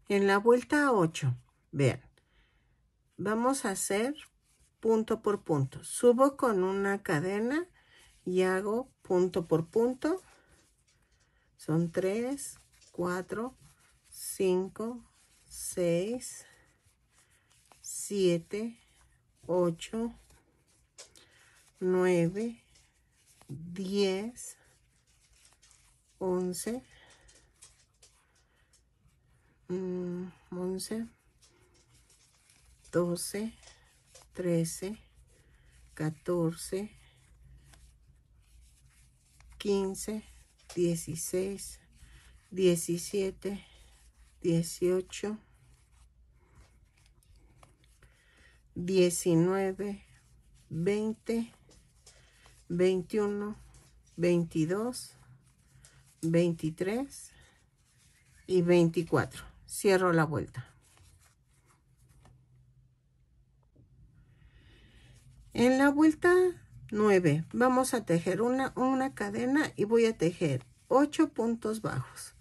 En la vuelta 8, vean, vamos a hacer punto por punto. Subo con una cadena y hago punto por punto. Son 3, 4, 5, 6, 7, 8, 9, 10, 11, 11, 12, 13, 14, 15, 16, 17, 18, 19, 20, 21, 22, 23 y 24. Cierro la vuelta. En la vuelta 9 vamos a tejer una cadena y voy a tejer 8 puntos bajos.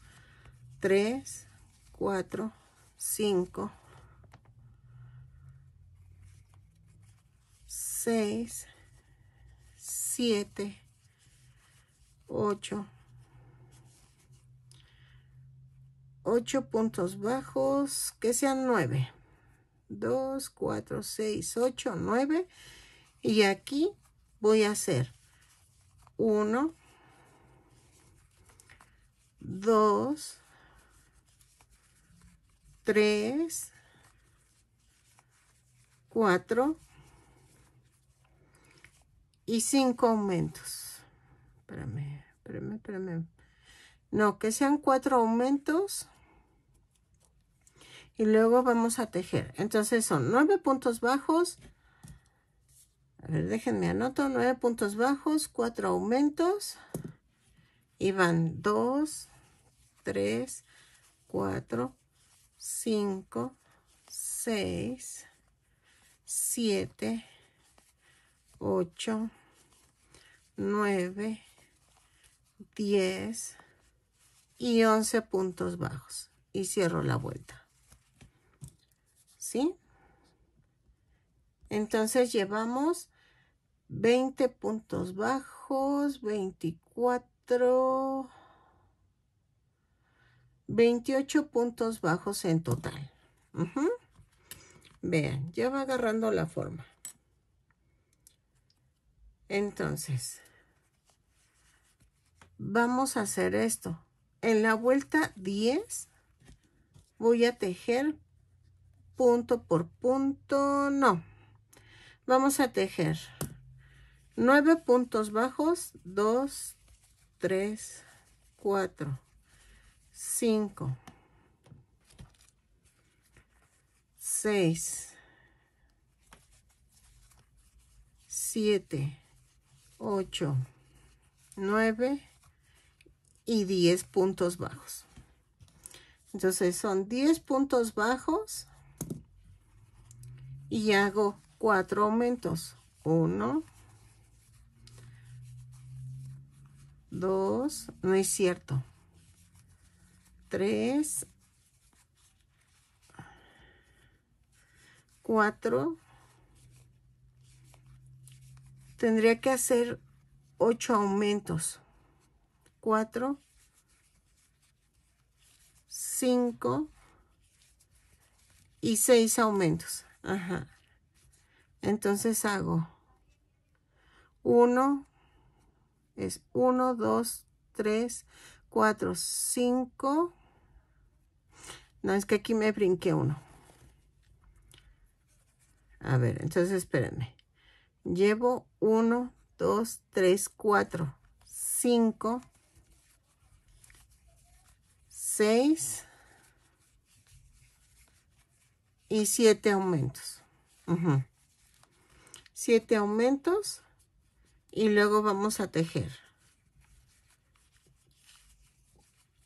3, 4, 5, 6, 7, 8 puntos bajos, que sean 9. 2, 4, 6, 8, 9. Y aquí voy a hacer 1, 2, 3, 4 y 5 aumentos. Espérame. No, que sean 4 aumentos. Y luego vamos a tejer. Entonces son 9 puntos bajos. A ver, déjenme anoto. 9 puntos bajos, 4 aumentos. Y van 2, 3, 4, 5, 6, 7, 8, 9, 10 y 11 puntos bajos. Y cierro la vuelta. ¿Sí? Entonces llevamos 20 puntos bajos, 24, 28 puntos bajos en total. Vean, ya va agarrando la forma. Entonces, vamos a hacer esto. En la vuelta 10 voy a tejer punto por punto. No, vamos a tejer 9 puntos bajos. 2, 3, 4, 5, 6, 7, 8, 9 y 10 puntos bajos. Entonces son 10 puntos bajos y hago 4 aumentos. 1, 2, no es cierto. 3, 4. Tendría que hacer 8 aumentos. 4, 5 y 6 aumentos. Entonces hago 1, es 1, 2, 3, 4, 5. No, es que aquí me brinqué uno. A ver, entonces espérenme. Llevo 1, 2, 3, 4, 5, 6 y 7 aumentos. 7 aumentos y luego vamos a tejer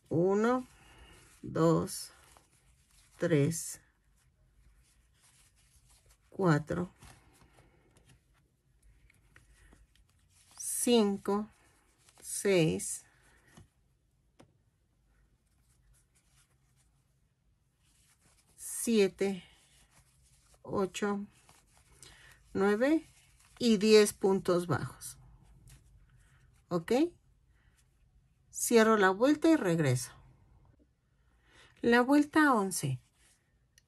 1, 2, 3, 4, 5, 6, 7, 7, 8, 9 y 10 puntos bajos. ¿Ok? Cierro la vuelta y regreso. La vuelta 11.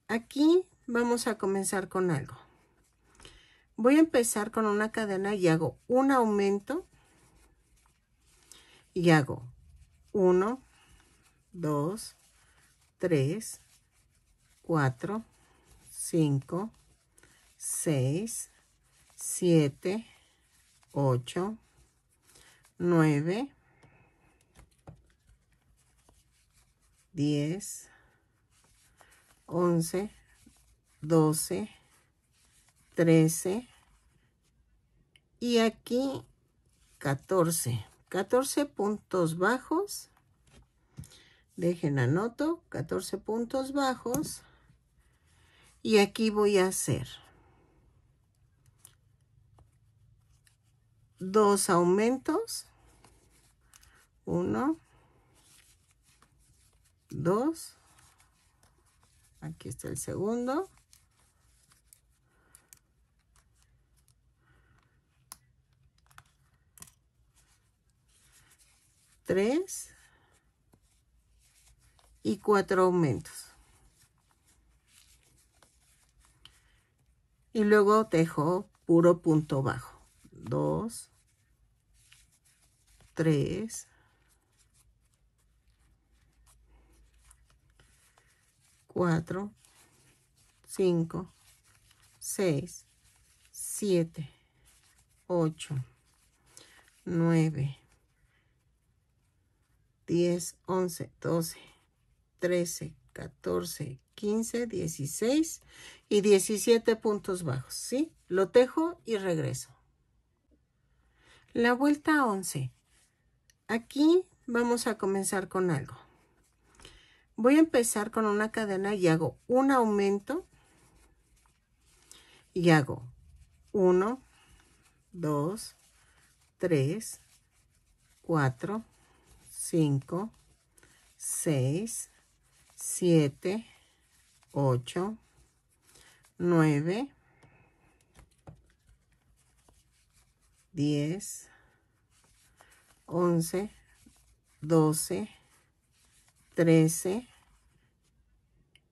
Aquí vamos a comenzar con algo. Voy a empezar con una cadena y hago un aumento y hago 1, 2, 3, 4, 5, 6, 7, 8, 9, 10, 11, 12, 13 y aquí 14. 14 puntos bajos. Dejen anoto, 14 puntos bajos. Y aquí voy a hacer 2 aumentos. 1, 2. Aquí está el segundo. 3 y 4 aumentos. Y luego tejo puro punto bajo. 2, 3, 4, 5, 6, 7, 8, 9, 10, 11, 12, 13, 14, 15, 16 y 17 puntos bajos, ¿sí? Lo tejo y regreso. La vuelta 11. Aquí vamos a comenzar con algo. Voy a empezar con una cadena y hago un aumento y hago 1, 2, 3, 4, 5, 6, 7, 8, 9, 10, 11, 12, 13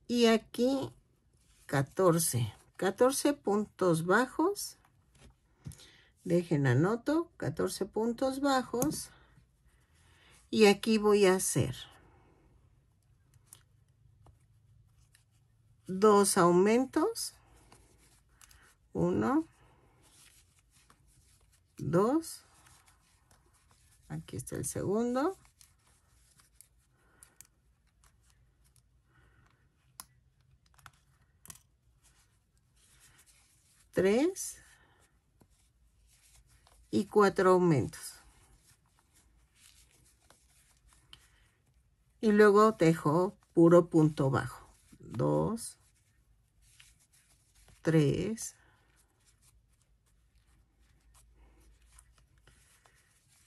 y aquí 14. 14 puntos bajos. Dejen anoto, 14 puntos bajos. Y aquí voy a hacer 2 aumentos. 1, 2. Aquí está el segundo. 3 y 4 aumentos. Y luego tejo puro punto bajo. 2, 3,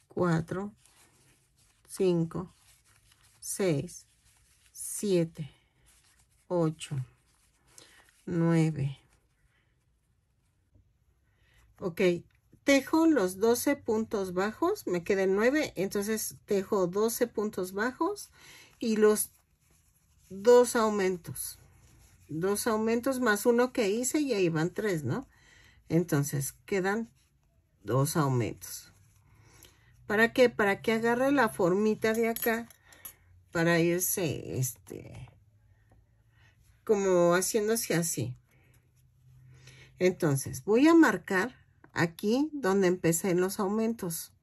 4, 5, 6, 7, 8, 9. Ok, tejo los 12 puntos bajos, me quedan 9, entonces tejo 12 puntos bajos y los 2 aumentos. 2 aumentos más uno que hice y ahí van 3, ¿no? Entonces quedan 2 aumentos. ¿Para qué? Para que agarre la formita de acá, para irse, como haciéndose así. Entonces, voy a marcar aquí donde empecé en los aumentos.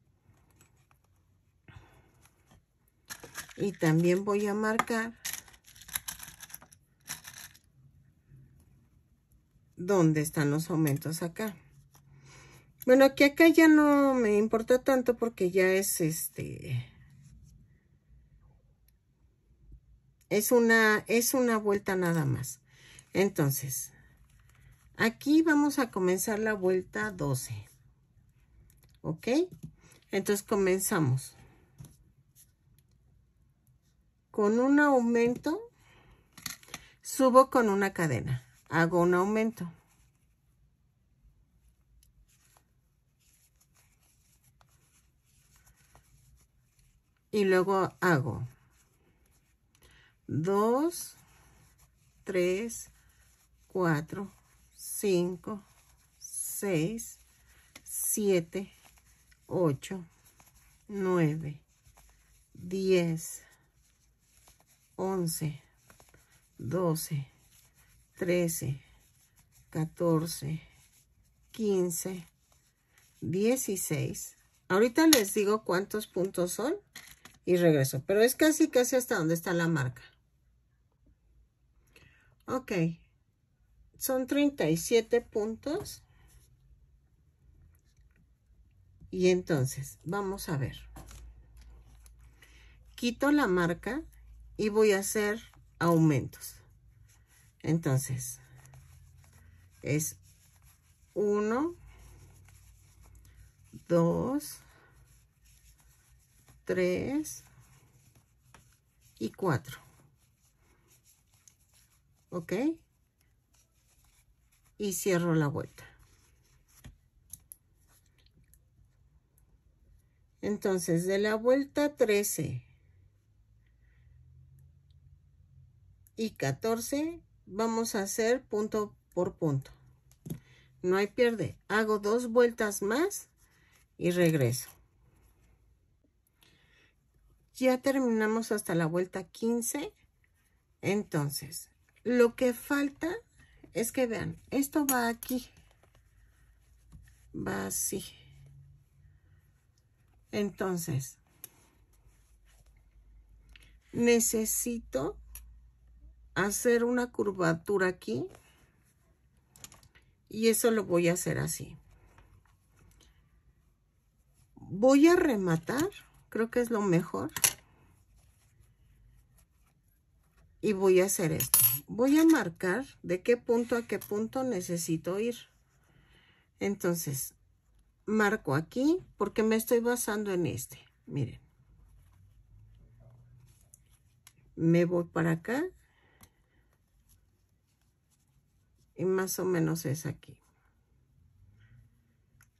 Y también voy a marcar donde están los aumentos acá. Bueno, que acá ya no me importa tanto porque ya es es una vuelta nada más. Entonces, aquí vamos a comenzar la vuelta 12. ¿Ok? Entonces comenzamos con un aumento. subo con una cadena, hago un aumento. Y luego hago 2, 3, 4, 5, 6, 7, 8, 9, 10, 11, 12, 13, 14, 15, 16. Ahorita les digo cuántos puntos son y regreso, pero es casi hasta donde está la marca. Ok, son 37 puntos. Y entonces, vamos a ver. Quito la marca y voy a hacer aumentos. Entonces, es 1, 2, 3 y 4. ¿Ok? Y cierro la vuelta. Entonces, de la vuelta 13 y 14, vamos a hacer punto por punto. No hay pierde. Hago 2 vueltas más y regreso. Ya terminamos hasta la vuelta 15. Entonces, lo que falta es que vean, esto va aquí. Va así. Entonces, necesito hacer una curvatura aquí. Y eso lo voy a hacer así. Voy a rematar. Creo que es lo mejor. Y voy a hacer esto. Voy a marcar de qué punto a qué punto necesito ir. Entonces, marco aquí porque me estoy basando en este. Miren. Me voy para acá. Y más o menos es aquí.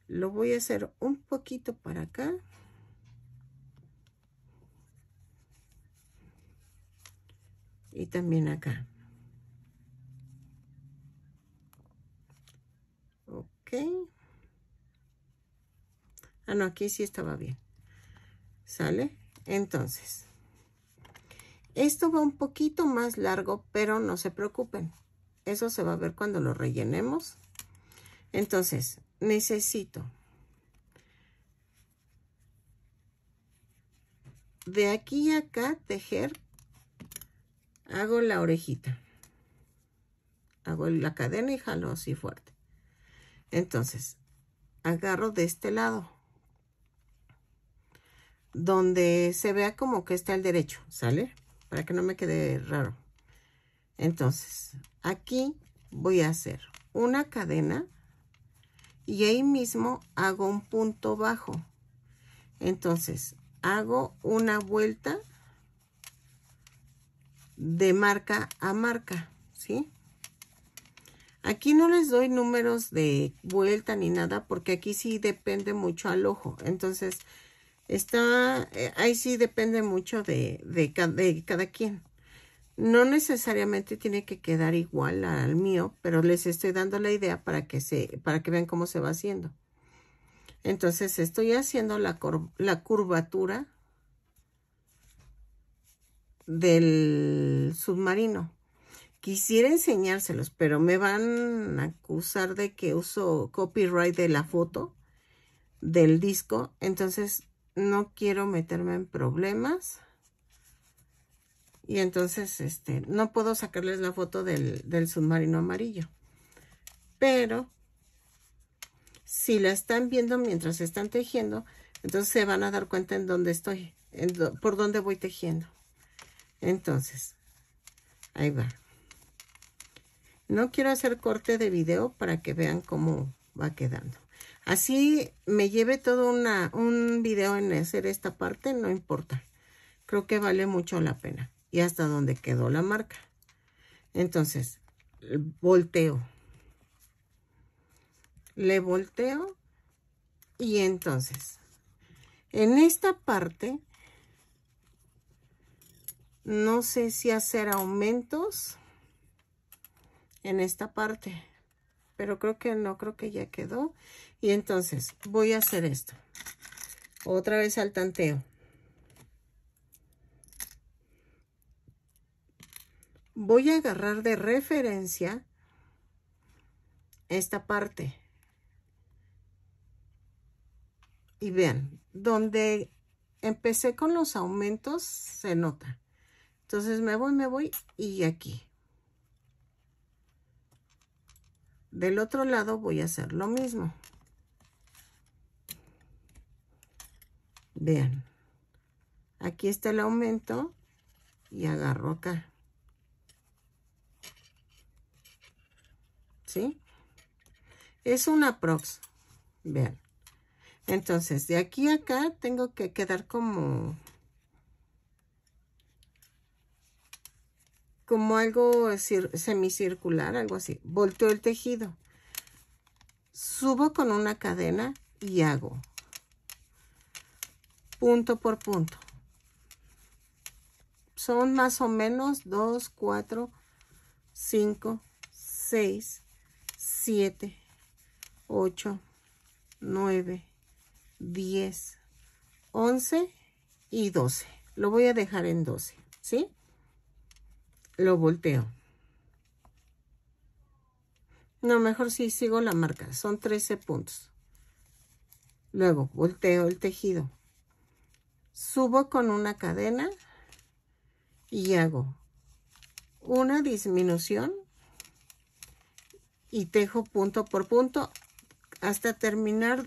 Lo voy a hacer un poquito para acá. Y también acá. Ok. Ah, no, aquí sí estaba bien. ¿Sale? Entonces, esto va un poquito más largo, pero no se preocupen. Eso se va a ver cuando lo rellenemos. Entonces, necesito de aquí a acá tejer. Hago la orejita. Hago la cadena y jalo así fuerte. Entonces, agarro de este lado. Donde se vea como que está el derecho, ¿sale? Para que no me quede raro. Entonces, aquí voy a hacer una cadena y ahí mismo hago un punto bajo. Entonces, hago una vuelta de marca a marca, ¿sí? Aquí no les doy números de vuelta ni nada porque aquí sí depende mucho al ojo. Entonces, ahí sí depende mucho de cada quien. No necesariamente tiene que quedar igual al mío, pero les estoy dando la idea para que vean cómo se va haciendo. Entonces estoy haciendo la curvatura del submarino. Quisiera enseñárselos, pero me van a acusar de que uso copyright de la foto del disco. Entonces no quiero meterme en problemas. Y entonces, no puedo sacarles la foto del submarino amarillo. Pero, si la están viendo mientras están tejiendo, entonces se van a dar cuenta en dónde estoy, por dónde voy tejiendo. Entonces, ahí va. No quiero hacer corte de video para que vean cómo va quedando. Así me lleve todo un video en hacer esta parte, no importa. Creo que vale mucho la pena. Y hasta donde quedó la marca. Entonces, volteo. Le volteo y entonces, en esta parte, no sé si hacer aumentos en esta parte, pero creo que no, creo que ya quedó. Y entonces voy a hacer esto. Otra vez al tanteo. Voy a agarrar de referencia esta parte. Y vean, donde empecé con los aumentos se nota. Entonces me voy y aquí. Del otro lado voy a hacer lo mismo. Vean, aquí está el aumento y agarro acá. ¿Sí? Es una prox. Vean. Entonces, de aquí a acá tengo que quedar como algo semicircular, algo así. Volteo el tejido. Subo con una cadena y hago punto por punto. Son más o menos 2, 4, 5, 6, 7, 8, 9, 10, 11 y 12. Lo voy a dejar en 12, ¿sí? Lo volteo. No, mejor sí sigo la marca. Son 13 puntos. Luego volteo el tejido. Subo con una cadena y hago una disminución y tejo punto por punto hasta terminar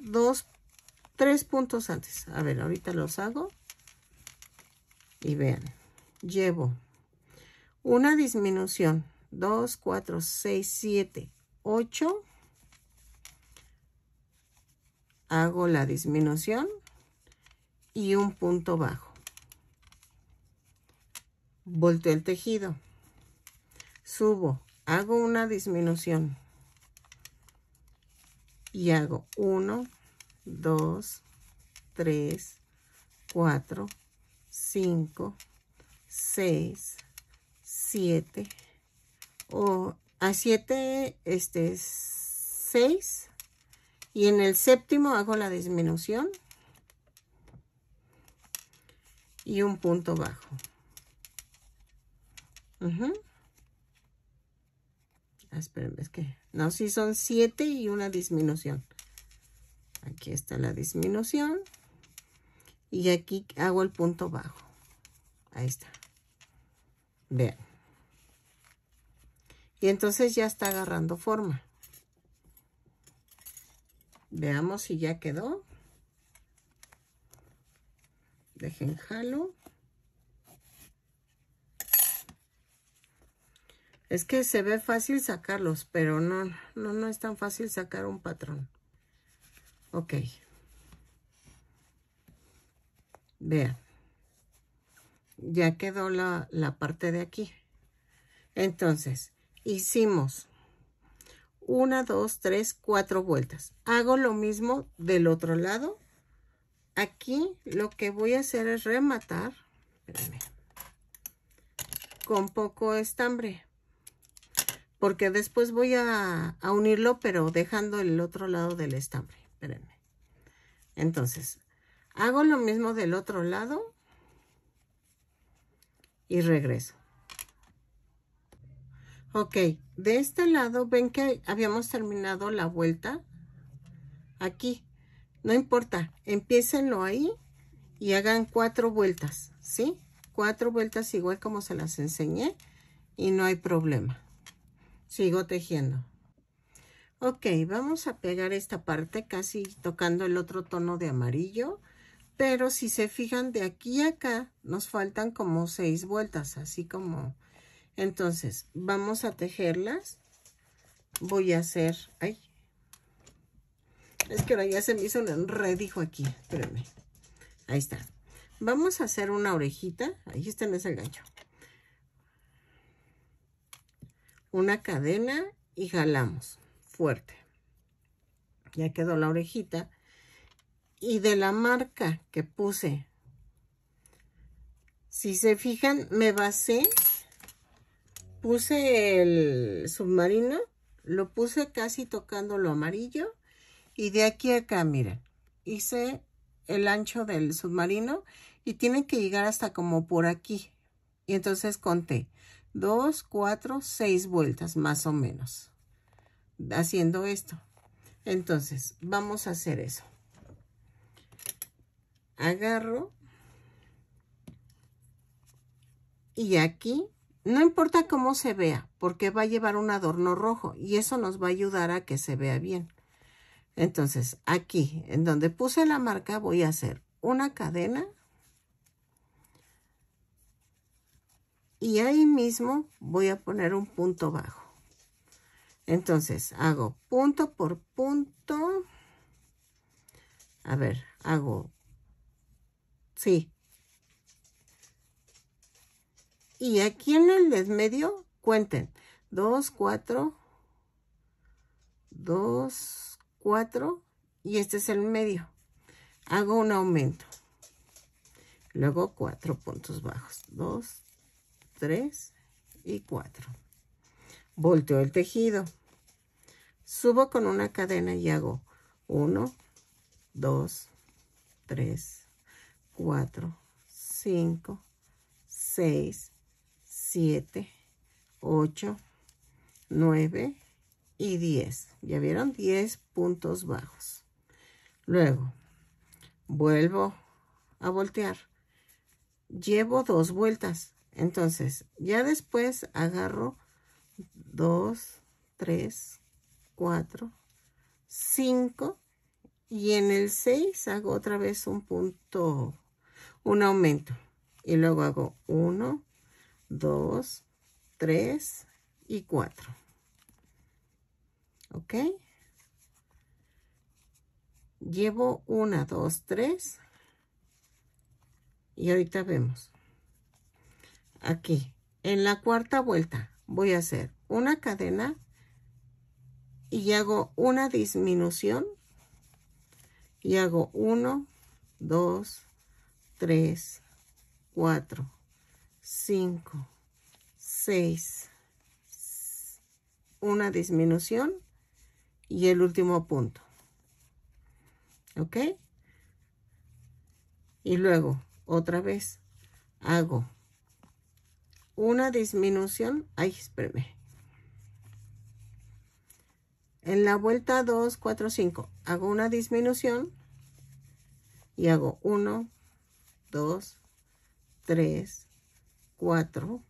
3 puntos antes. A ver, ahorita los hago y vean, llevo una disminución, 2, 4, 6, 7, 8, hago la disminución y un punto bajo. Volteo el tejido, subo, hago una disminución y hago 1, 2, 3, 4, 5, 6, 7, o a 7, 6, y en el séptimo hago la disminución y un punto bajo. Espérenme, es que no, sí son 7 y una disminución. Aquí está la disminución y aquí hago el punto bajo. Ahí está. Vean. Y entonces ya está agarrando forma. Veamos si ya quedó. Dejen jalo. Es que se ve fácil sacarlos, pero no es tan fácil sacar un patrón. Ok. Vean. Ya quedó la parte de aquí. Entonces, hicimos 1, 2, 3, 4 vueltas. Hago lo mismo del otro lado. Aquí lo que voy a hacer es rematar, espérenme, con poco estambre, porque después voy a unirlo, pero dejando el otro lado del estambre. Espérenme. Entonces, hago lo mismo del otro lado y regreso. Ok, de este lado ven que habíamos terminado la vuelta aquí. No importa, empiécenlo ahí y hagan 4 vueltas, ¿sí? 4 vueltas igual como se las enseñé y no hay problema. Sigo tejiendo. Ok, vamos a pegar esta parte casi tocando el otro tono de amarillo, pero si se fijan de aquí a acá nos faltan como 6 vueltas, así como... Entonces, vamos a tejerlas. Voy a hacer... ¡Ay! Es que ahora ya se me hizo un enredijo aquí. Espérenme. Ahí está. Vamos a hacer una orejita. Ahí está en ese gancho. una cadena y jalamos fuerte. Ya quedó la orejita. Y de la marca que puse, si se fijan, me basé, puse el submarino, lo puse casi tocando lo amarillo, y de aquí a acá, miren, hice el ancho del submarino y tienen que llegar hasta como por aquí. Y entonces conté 2, 4, 6 vueltas más o menos haciendo esto. Entonces vamos a hacer eso. Agarro y aquí no importa cómo se vea, porque va a llevar un adorno rojo y eso nos va a ayudar a que se vea bien. Entonces aquí en donde puse la marca voy a hacer una cadena y ahí mismo voy a poner un punto bajo. Entonces hago punto por punto. A ver, hago, sí. Y aquí en el desmedio, cuenten, 2, 4, 2, 4, y este es el medio. Hago un aumento. Luego 4 puntos bajos, 2, 3 y 4. Volteo el tejido. Subo con una cadena y hago 1, 2, 3, 4, 5, 6, 7, 8, 9 y 10. ¿Ya vieron? 10 puntos bajos. Luego, vuelvo a voltear. Llevo 2 vueltas. Entonces, ya después agarro 2, 3, 4, 5 y en el 6 hago otra vez un punto, un aumento. Y luego hago 1, 2, 3 y 4. ¿Ok? Llevo 1, 2, 3 y ahorita vemos. Aquí, en la cuarta vuelta, voy a hacer una cadena y hago una disminución y hago 1, 2, 3, 4, 5, 6, una disminución y el último punto. ¿Ok? Y luego, otra vez, hago una disminución. Ay, espérame. En la vuelta 2, 4, 5, hago una disminución y hago 1, 2, 3, 4,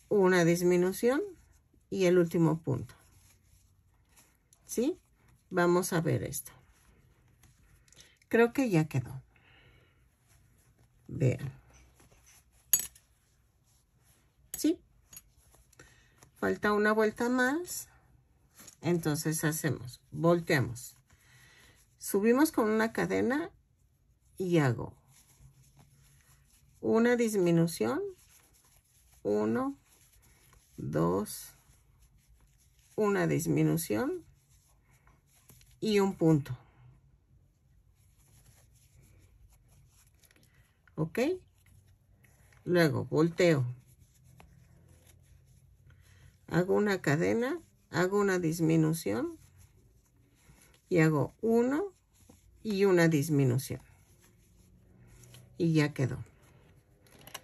una disminución y el último punto. ¿Sí? Vamos a ver esto. Creo que ya quedó. Vean. ¿Sí? Falta una vuelta más. Entonces hacemos, volteamos. Subimos con una cadena y hago una disminución. 1, 2, una disminución y un punto. ¿Ok? Luego volteo. Hago una cadena, hago una disminución y hago 1 y una disminución. Y ya quedó.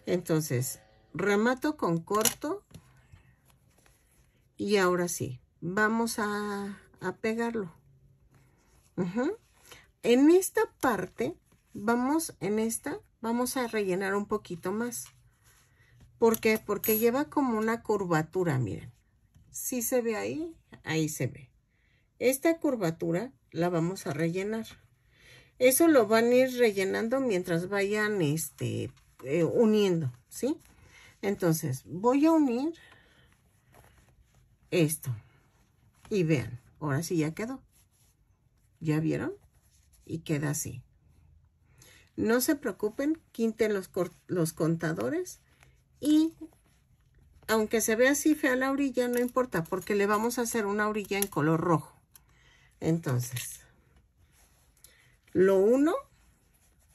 Entonces, remato con corto y ahora sí, vamos a pegarlo. En esta parte, vamos a rellenar un poquito más. ¿Por qué? Porque lleva como una curvatura, miren. Si se ve ahí, ahí se ve. Esta curvatura la vamos a rellenar. Eso lo van a ir rellenando mientras vayan uniendo, ¿sí? Entonces, voy a unir esto. Y vean, ahora sí ya quedó. ¿Ya vieron? Y queda así. No se preocupen, quiten los contadores y aunque se vea así fea la orilla, no importa, porque le vamos a hacer una orilla en color rojo. Entonces, lo uno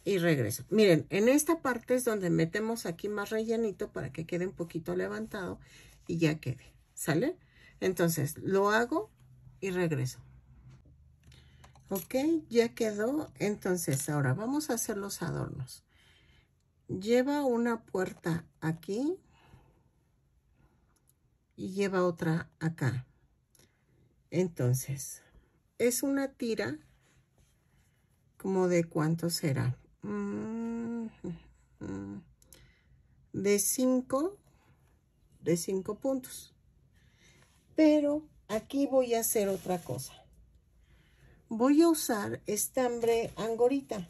y regreso. Miren, en esta parte es donde metemos aquí más rellenito para que quede un poquito levantado y ya quede, ¿sale? Entonces, lo hago y regreso. Ok, ya quedó. Entonces, ahora vamos a hacer los adornos. Lleva una puerta aquí y lleva otra acá. Entonces, es una tira como de ¿cuánto será? De 5 puntos. Pero aquí voy a hacer otra cosa. Voy a usar estambre angorita.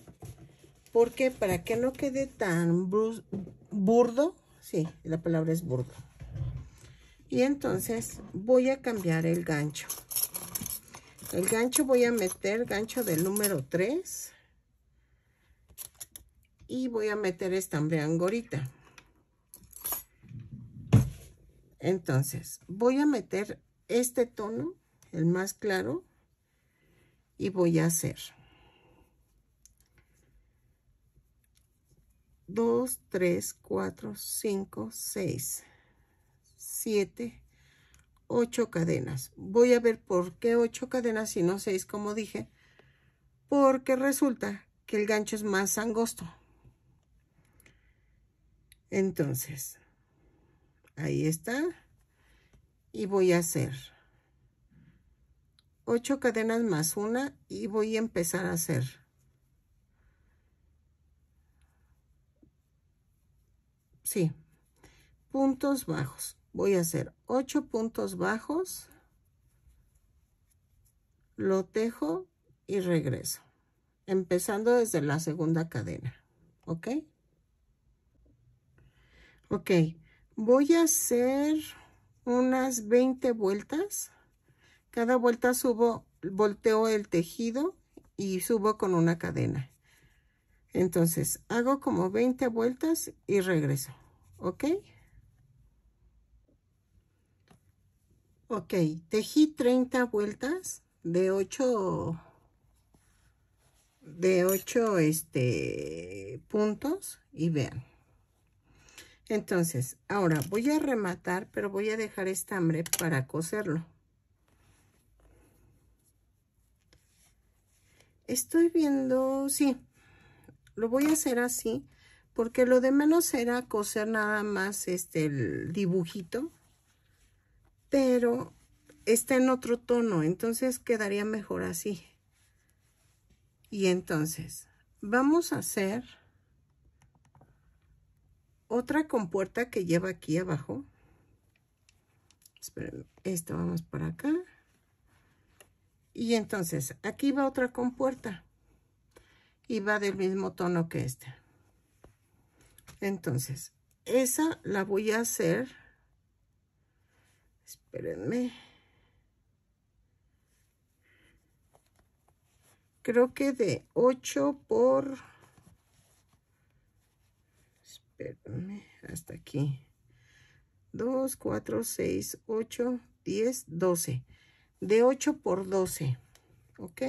¿Por qué? Para que no quede tan burdo. Sí, la palabra es burdo. Y entonces voy a cambiar el gancho. El gancho voy a meter gancho del número 3. Y voy a meter estambre angorita. Entonces voy a meter este tono, el más claro. Y voy a hacer 2, 3, 4, 5, 6, 7, 8 cadenas. Voy a ver por qué 8 cadenas y no 6 como dije. Porque resulta que el gancho es más angosto. Entonces, ahí está. Y voy a hacer 8 cadenas más una y voy a empezar a hacer puntos bajos. Voy a hacer 8 puntos bajos, lo tejo y regreso, empezando desde la segunda cadena. ¿Ok? Ok, voy a hacer unas 20 vueltas. Cada vuelta volteo el tejido y subo con una cadena. Entonces, hago como 20 vueltas y regreso. ¿Ok? Ok, tejí 30 vueltas de 8 puntos y vean. Entonces, ahora voy a rematar, pero voy a dejar estambre para coserlo. Estoy viendo, sí, lo voy a hacer así, porque lo de menos será coser nada más el dibujito, pero está en otro tono, entonces quedaría mejor así. Y entonces, vamos a hacer otra compuerta que lleva aquí abajo. Esperen, esto vamos para acá. Y entonces, aquí va otra compuerta. Y va del mismo tono que este. Entonces, esa la voy a hacer. Espérenme. Creo que de 8 por... Espérenme, hasta aquí. 2, 4, 6, 8, 10, 12. De 8 por 12. ¿Ok?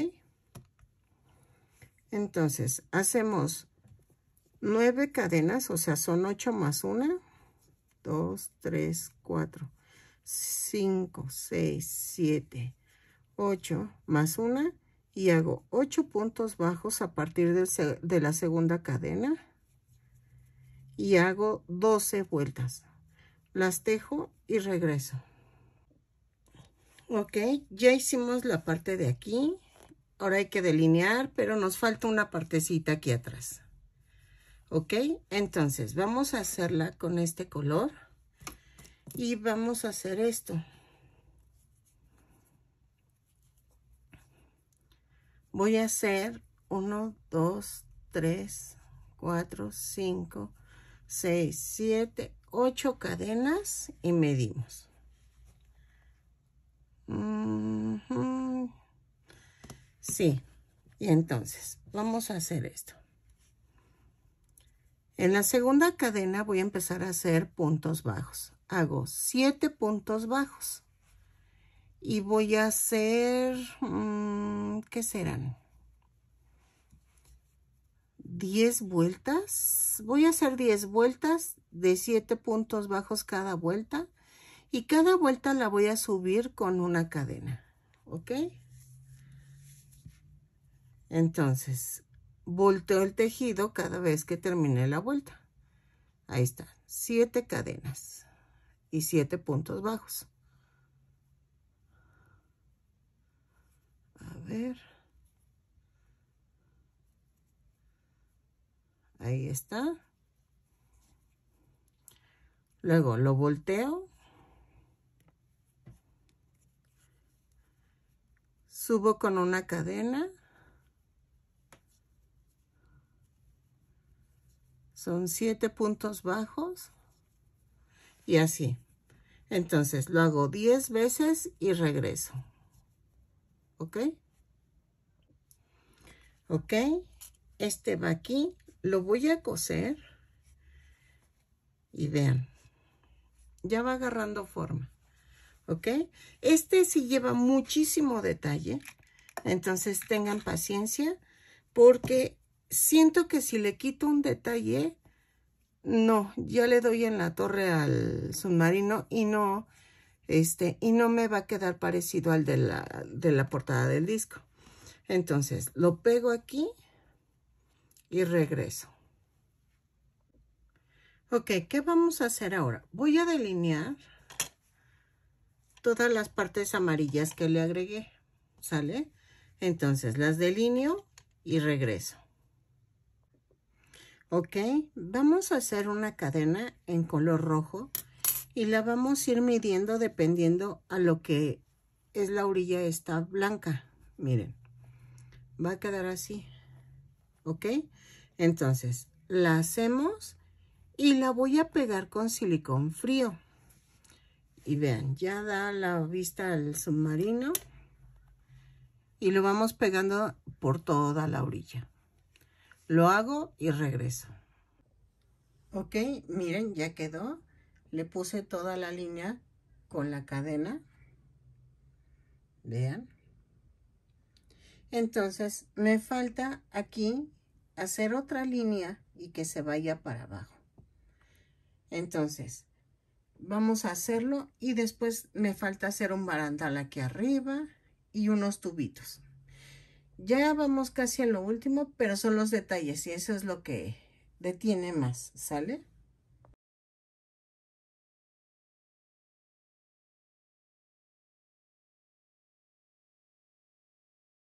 Entonces, hacemos 9 cadenas, o sea, son 8 más 1. 2, 3, 4, 5, 6, 7, 8 más 1. Y hago 8 puntos bajos a partir de la segunda cadena. Y hago 12 vueltas. Las tejo y regreso. Ok, ya hicimos la parte de aquí. Ahora hay que delinear, pero nos falta una partecita aquí atrás. Ok, entonces vamos a hacerla con este color. Y vamos a hacer esto. Voy a hacer 1, 2, 3, 4, 5, 6, 7, 8 cadenas y medimos. Sí, y entonces vamos a hacer esto. En la segunda cadena voy a empezar a hacer puntos bajos. hago 7 puntos bajos. Y voy a hacer, ¿qué serán? 10 vueltas. Voy a hacer 10 vueltas de 7 puntos bajos cada vuelta. Y cada vuelta la voy a subir con una cadena. ¿Ok? Entonces, volteo el tejido cada vez que termine la vuelta. Ahí está. 7 cadenas y 7 puntos bajos. A ver. Ahí está. Luego lo volteo. Subo con una cadena. Son 7 puntos bajos. Y así. Entonces lo hago 10 veces y regreso. ¿Ok? ¿Ok? Este va aquí. Lo voy a coser. Y vean. Ya va agarrando forma. ¿Ok? Este sí lleva muchísimo detalle. Entonces tengan paciencia. Porque siento que si le quito un detalle, no, ya le doy en la torre al submarino y no me va a quedar parecido al de la portada del disco. Entonces, lo pego aquí y regreso. Ok, ¿qué vamos a hacer ahora? Voy a delinear todas las partes amarillas que le agregué, ¿sale? Entonces, las delineo y regreso. Ok, vamos a hacer una cadena en color rojo y la vamos a ir midiendo dependiendo a lo que es la orilla esta blanca. Miren, va a quedar así. ¿Ok? Entonces, la hacemos y la voy a pegar con silicón frío. Y vean, ya da la vista al submarino. Y lo vamos pegando por toda la orilla. Lo hago y regreso. Ok, miren, ya quedó. Le puse toda la línea con la cadena. Vean. Entonces, me falta aquí hacer otra línea y que se vaya para abajo. Entonces, vamos a hacerlo y después me falta hacer un barandal aquí arriba y unos tubitos. Ya vamos casi a lo último, pero son los detalles y eso es lo que detiene más, ¿sale?